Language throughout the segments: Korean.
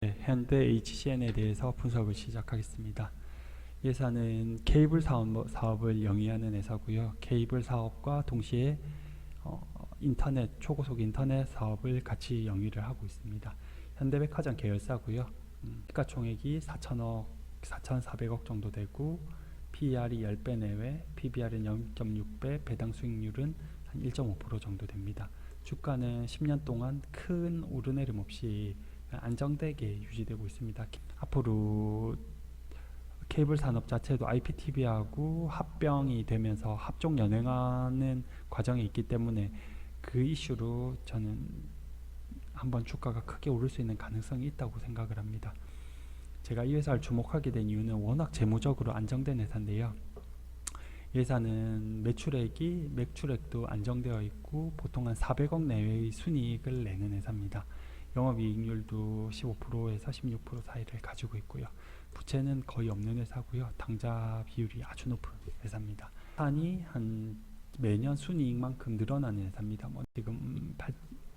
네, 현대 HCN에 대해서 분석을 시작하겠습니다. 이 회사는 케이블 사업을 영위하는 회사고요. 케이블 사업과 동시에 인터넷, 초고속 인터넷 사업을 같이 영위를 하고 있습니다. 현대백화점 계열사고요. 시가총액이 4천억, 4,400억 정도 되고 PER이 10배 내외, PBR은 0.6배, 배당 수익률은 한 1.5% 정도 됩니다. 주가는 10년 동안 큰 오르내림 없이 안정되게 유지되고 있습니다. 앞으로 케이블 산업 자체도 IPTV하고 합병이 되면서 합종 연행하는 과정에 있기 때문에 그 이슈로 저는 한번 주가가 크게 오를 수 있는 가능성이 있다고 생각을 합니다. 제가 이 회사를 주목하게 된 이유는 워낙 재무적으로 안정된 회사인데요. 이 회사는 매출액도 안정되어 있고 보통 한 400억 내외의 순이익을 내는 회사입니다. 영업이익률도 15%에서 16% 사이를 가지고 있고요. 부채는 거의 없는 회사고요. 당좌 비율이 아주 높은 회사입니다. 산이 한 매년 순이익만큼 늘어나는 회사입니다. 지금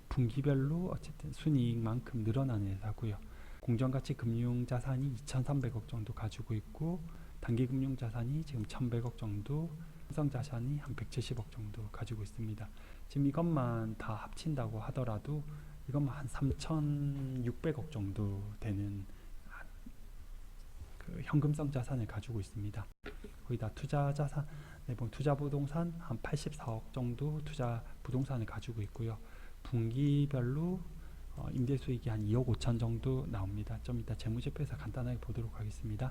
분기별로 어쨌든 순이익만큼 늘어나는 회사고요. 공정가치 금융자산이 2,300억 정도 가지고 있고 단기금융자산이 지금 1,100억 정도, 삼성자산이 한 170억 정도 가지고 있습니다. 지금 이것만 다 합친다고 하더라도 이것만 한 3,600억 정도 되는 그 현금성 자산을 가지고 있습니다. 거기다 투자자산, 투자부동산 한 84억 정도 투자 부동산을 가지고 있고요. 분기별로 임대수익이 한 2억 5천 정도 나옵니다. 좀 이따 재무제표에서 간단하게 보도록 하겠습니다.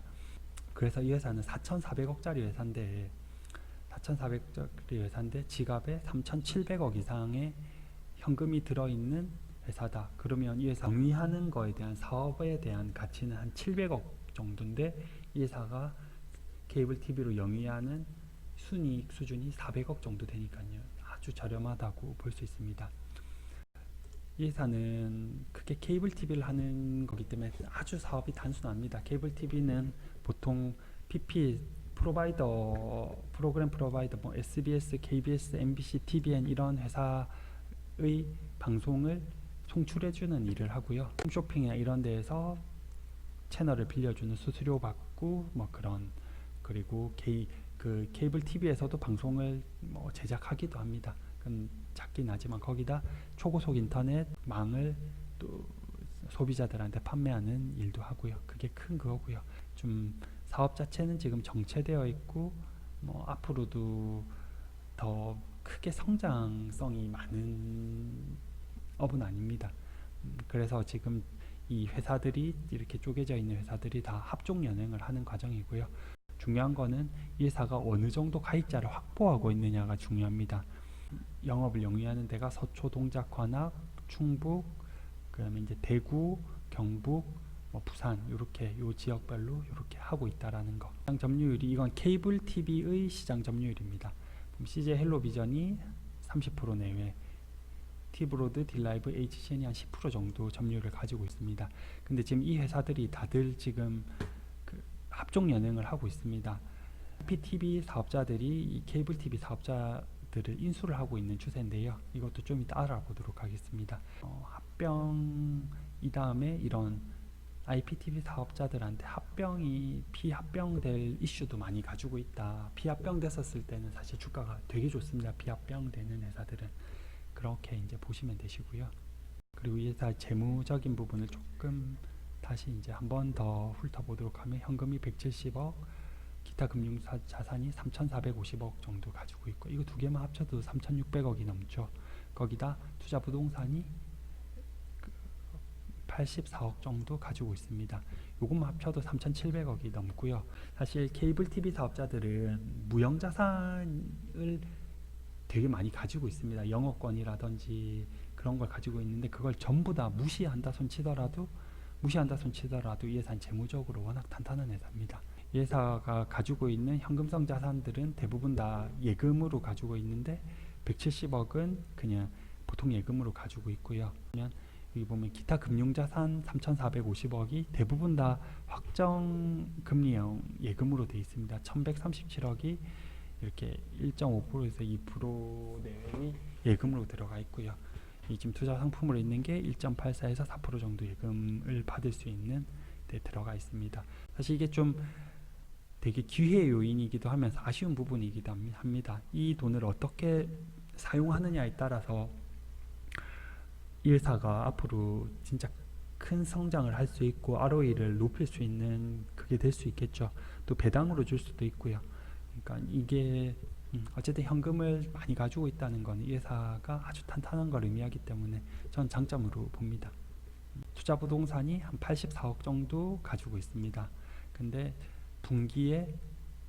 그래서 이 회사는 4,400억짜리 회사인데 4,400억짜리 회사인데 지갑에 3,700억 이상의 현금이 들어있는 회사다. 그러면 이 회사 영위하는 거에 대한 사업에 대한 가치는 한 700억 정도인데 이 회사가 케이블 TV로 영위하는 순이익 수준이 400억 정도 되니까요. 아주 저렴하다고 볼 수 있습니다. 이 회사는 크게 케이블 TV를 하는 거기 때문에 아주 사업이 단순합니다. 케이블 TV는 보통 PP 프로그램 프로바이더, SBS, KBS, MBC, TVN 이런 회사의 방송을 송출해주는 일을 하고요. 홈쇼핑이나 이런 데에서 채널을 빌려주는 수수료 받고 그리고 케이블 TV에서도 방송을 제작하기도 합니다. 그건 작긴 하지만 거기다 초고속 인터넷 망을 또 소비자들한테 판매하는 일도 하고요. 그게 큰 그거고요. 좀 사업 자체는 지금 정체되어 있고 앞으로도 더 크게 성장성이 많은 업은 아닙니다. 그래서 지금 이 회사들이 이렇게 쪼개져 있는 회사들이 다 합종 연행을 하는 과정이고요. 중요한 거는 이 회사가 어느 정도 가입자를 확보하고 있느냐가 중요합니다. 영업을 영위하는 데가 서초, 동작, 관악, 충북, 그다음에 이제 대구, 경북, 부산 이렇게 요 지역별로 이렇게 하고 있다라는 거. 시장 점유율이 이건 케이블 TV의 시장 점유율입니다. CJ 헬로비전이 30% 내외, 티브로드, 딜라이브, HCN이 한 10% 정도 점유율을 가지고 있습니다. 근데 지금 이 회사들이 다들 지금 합종 연행을 하고 있습니다. IPTV 사업자들이 이 케이블 TV 사업자들을 인수를 하고 있는 추세인데요. 이것도 좀 이따 알아보도록 하겠습니다. 합병 이 다음에 이런 IPTV 사업자들한테 비합병될 이슈도 많이 가지고 있다. 비합병 됐었을 때는 사실 주가가 되게 좋습니다. 비합병 되는 회사들은 그렇게 이제 보시면 되시고요. 그리고 이 회사 재무적인 부분을 조금 다시 이제 한 번 더 훑어보도록 하면 현금이 170억, 기타 금융 자산이 3,450억 정도 가지고 있고 이거 두 개만 합쳐도 3,600억이 넘죠. 거기다 투자 부동산이 84억 정도 가지고 있습니다. 요것만 합쳐도 3,700억이 넘고요. 사실 케이블 TV 사업자들은 무형 자산을 되게 많이 가지고 있습니다. 영업권이라든지 그런 걸 가지고 있는데 그걸 전부 다 무시한다 손치더라도 이 회사는 재무적으로 워낙 탄탄한 회사입니다. 이 회사가 가지고 있는 현금성 자산들은 대부분 다 예금으로 가지고 있는데 170억은 그냥 보통 예금으로 가지고 있고요. 여기 보면 기타 금융자산 3,450억이 대부분 다 확정금리형 예금으로 되어 있습니다. 1,137억이 이렇게 1.5%에서 2% 내외의 예금으로 들어가 있고요. 이 지금 투자 상품으로 있는 게 1.84에서 4% 정도 예금을 받을 수 있는 데 들어가 있습니다. 사실 이게 좀 되게 기회 요인이기도 하면서 아쉬운 부분이기도 합니다. 이 돈을 어떻게 사용하느냐에 따라서 이 회사가 앞으로 진짜 큰 성장을 할 수 있고 ROE를 높일 수 있는 그게 될 수 있겠죠. 또 배당으로 줄 수도 있고요. 그러니까 이게 어쨌든 현금을 많이 가지고 있다는 건 이 회사가 아주 탄탄한 걸 의미하기 때문에 전 장점으로 봅니다. 투자 부동산이 한 84억 정도 가지고 있습니다. 근데 분기에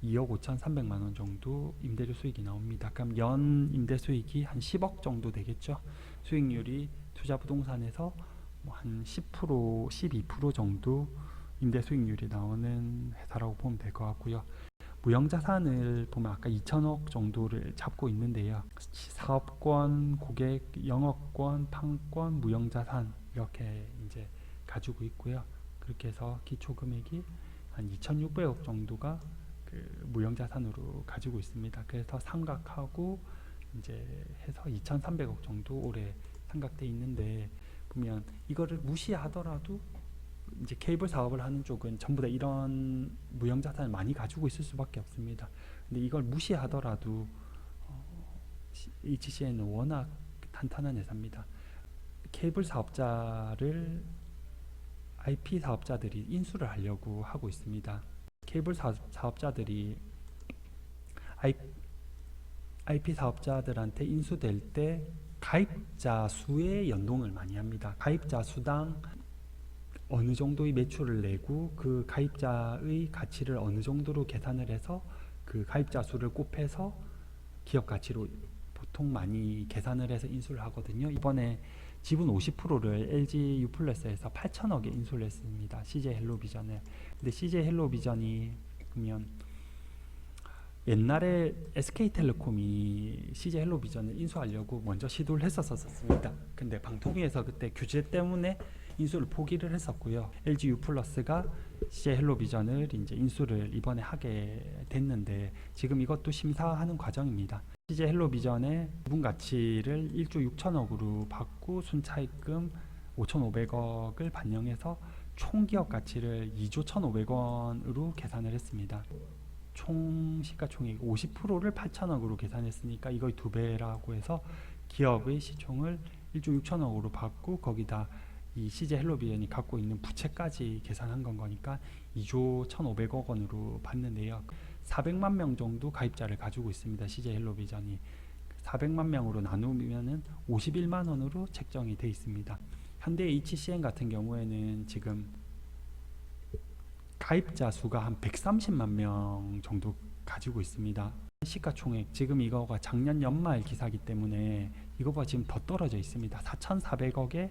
2억 5,300만 원 정도 임대료 수익이 나옵니다. 그럼 연 임대 수익이 한 10억 정도 되겠죠. 수익률이 투자 부동산에서 뭐 한 10%, 12% 정도 임대 수익률이 나오는 회사라고 보면 될 것 같고요. 무형자산을 보면 아까 2천억 정도를 잡고 있는데요. 사업권, 고객, 영업권, 판권, 무형자산 이렇게 이제 가지고 있고요. 그렇게 해서 기초금액이 한 2,600억 정도가 그 무형자산으로 가지고 있습니다. 그래서 삼각하고 이제 해서 2,300억 정도 올해 삼각돼 있는데 보면 이거를 무시하더라도 이제 케이블 사업을 하는 쪽은 전부 다 이런 무형자산을 많이 가지고 있을 수밖에 없습니다. 근데 이걸 무시하더라도 HCN은 워낙 탄탄한 회사입니다. 케이블 사업자를 IP 사업자들이 인수를 하려고 하고 있습니다. 케이블 사업자들이 IP 사업자들한테 인수될 때 가입자 수에 연동을 많이 합니다. 가입자 수당 어느 정도의 매출을 내고 그 가입자의 가치를 어느 정도로 계산을 해서 그 가입자 수를 곱해서 기업 가치로 보통 많이 계산을 해서 인수를 하거든요. 이번에 지분 50%를 LG U+에서 8천억에 인수를 했습니다. CJ 헬로비전을. 근데 CJ 헬로비전이 보면 옛날에 SK텔레콤이 CJ 헬로비전을 인수하려고 먼저 시도를 했었습니다. 근데 방통위에서 그때 규제 때문에 인수를 포기를 했었고요. LG U+가 CJ 헬로비전을 이제 인수를 이번에 하게 됐는데 지금 이것도 심사하는 과정입니다. CJ 헬로비전의 지분 가치를 1조 6천억으로 받고 순차익금 5,500억을 반영해서 총 기업 가치를 2조 1,500원으로 계산을 했습니다. 총 시가총액 50%를 8천억으로 계산했으니까 이거의 2배라고 해서 기업의 시총을 1조 6천억으로 받고 거기다 이 CJ 헬로비전이 갖고 있는 부채까지 계산한 건 거니까 2조 1,500억 원으로 받는데요. 400만 명 정도 가입자를 가지고 있습니다. CJ 헬로비전이 400만 명으로 나누면은 51만 원으로 책정이 되어 있습니다. 현대 HCN 같은 경우에는 지금 가입자 수가 한 130만 명 정도 가지고 있습니다. 시가총액 지금 이거가 작년 연말 기사기 때문에 이거보다 지금 더 떨어져 있습니다. 4,400억에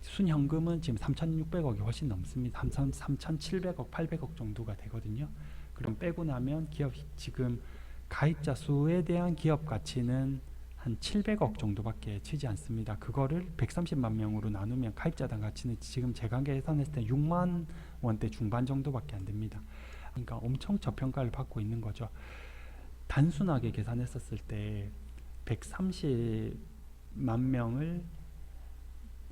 순현금은 지금 3,600억이 훨씬 넘습니다. 3,700억, 800억 정도가 되거든요. 그럼 빼고 나면 기업 지금 가입자 수에 대한 기업 가치는 한 700억 정도밖에 치지 않습니다. 그거를 130만 명으로 나누면 가입자당 가치는 지금 제가 계산했을 때 6만 원대 중반 정도밖에 안 됩니다. 그러니까 엄청 저평가를 받고 있는 거죠. 단순하게 계산했었을 때 130만 명을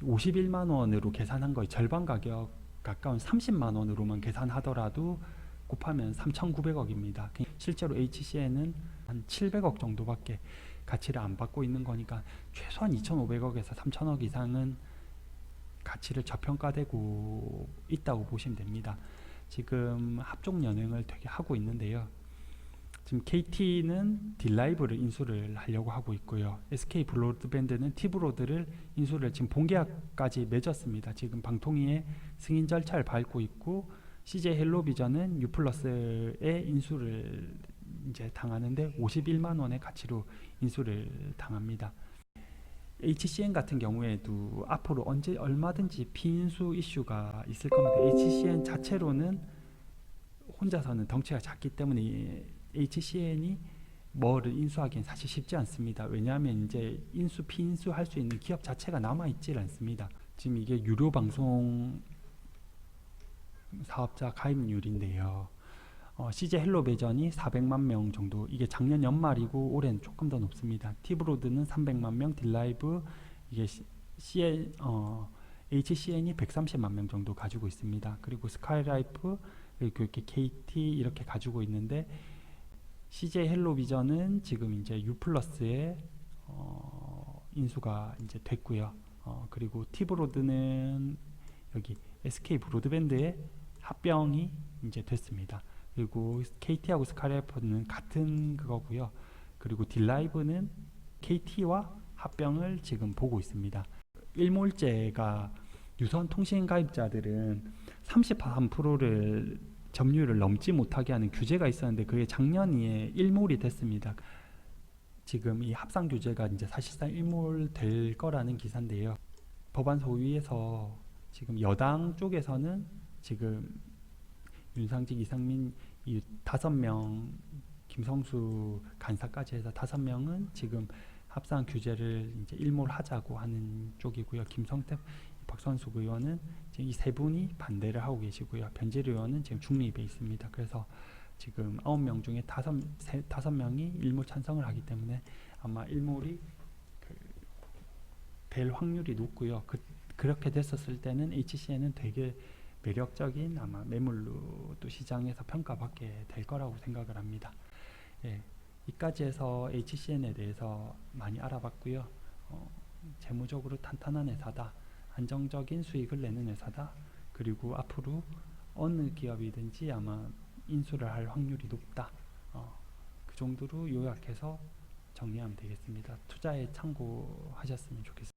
51만 원으로 계산한 거의 절반 가격 가까운 30만 원으로만 계산하더라도 곱하면 3,900억입니다. 실제로 HCN은 한 700억 정도밖에 가치를 안 받고 있는 거니까 최소한 2,500억에서 3,000억 이상은 가치를 저평가되고 있다고 보시면 됩니다. 지금 합종 연행을 되게 하고 있는데요. 지금 KT는 딜라이브를 인수를 하려고 하고 있고요. SK 브로드밴드는 T브로드를 인수를 지금 본계약까지 맺었습니다. 지금 방통위의 승인 절차를 밟고 있고 CJ 헬로비전은 U+의 인수를 이제 당하는데 51만 원의 가치로 인수를 당합니다. HCN 같은 경우에도 앞으로 얼마든지 피인수 이슈가 있을 겁니다. HCN 자체로는 혼자서는 덩치가 작기 때문에 HCN이 뭐를 인수하기엔 사실 쉽지 않습니다. 왜냐하면 이제 피인수 할 수 있는 기업 자체가 남아있질 않습니다. 지금 이게 유료 방송 사업자 가입률인데요. CJ 헬로비전이 400만 명 정도, 이게 작년 연말이고 올해는 조금 더 높습니다. T브로드는 300만 명, 딜라이브, 이게 HCN이 130만 명 정도 가지고 있습니다. 그리고 스카이라이프, 그리고 이렇게 KT 이렇게 가지고 있는데, CJ 헬로비전은 지금 이제 U 플러스에 인수가 이제 됐고요. 그리고 T브로드는 여기 SK 브로드밴드에 합병이 이제 됐습니다. 그리고 KT하고 스카이라이프는 같은 그거고요. 그리고 딜라이브는 KT와 합병을 지금 보고 있습니다. 일몰제가 유선 통신 가입자들은 33%를 점유율을 넘지 못하게 하는 규제가 있었는데, 그게 작년에 일몰이 됐습니다. 지금 이 합상 규제가 이제 사실상 일몰될 거라는 기사인데요. 법안 소위에서 지금 여당 쪽에서는 지금 윤상직, 이상민 이 5명, 김성수 간사까지 해서 5명은 지금 합상 규제를 이제 일몰하자고 하는 쪽이고요. 김성태, 박선숙 의원은 지금 이 세 분이 반대를 하고 계시고요. 변재료 의원은 지금 중립에 있습니다. 그래서 지금 9명 중에 5명이 일몰 찬성을 하기 때문에 아마 일몰이 될 확률이 높고요. 그렇게 됐었을 때는 HCN은 되게 매력적인 아마 매물로 또 시장에서 평가받게 될 거라고 생각을 합니다. 예, 이까지 해서 HCN에 대해서 많이 알아봤고요. 재무적으로 탄탄한 회사다, 안정적인 수익을 내는 회사다, 그리고 앞으로 어느 기업이든지 아마 인수를 할 확률이 높다. 그 정도로 요약해서 정리하면 되겠습니다. 투자에 참고하셨으면 좋겠습니다.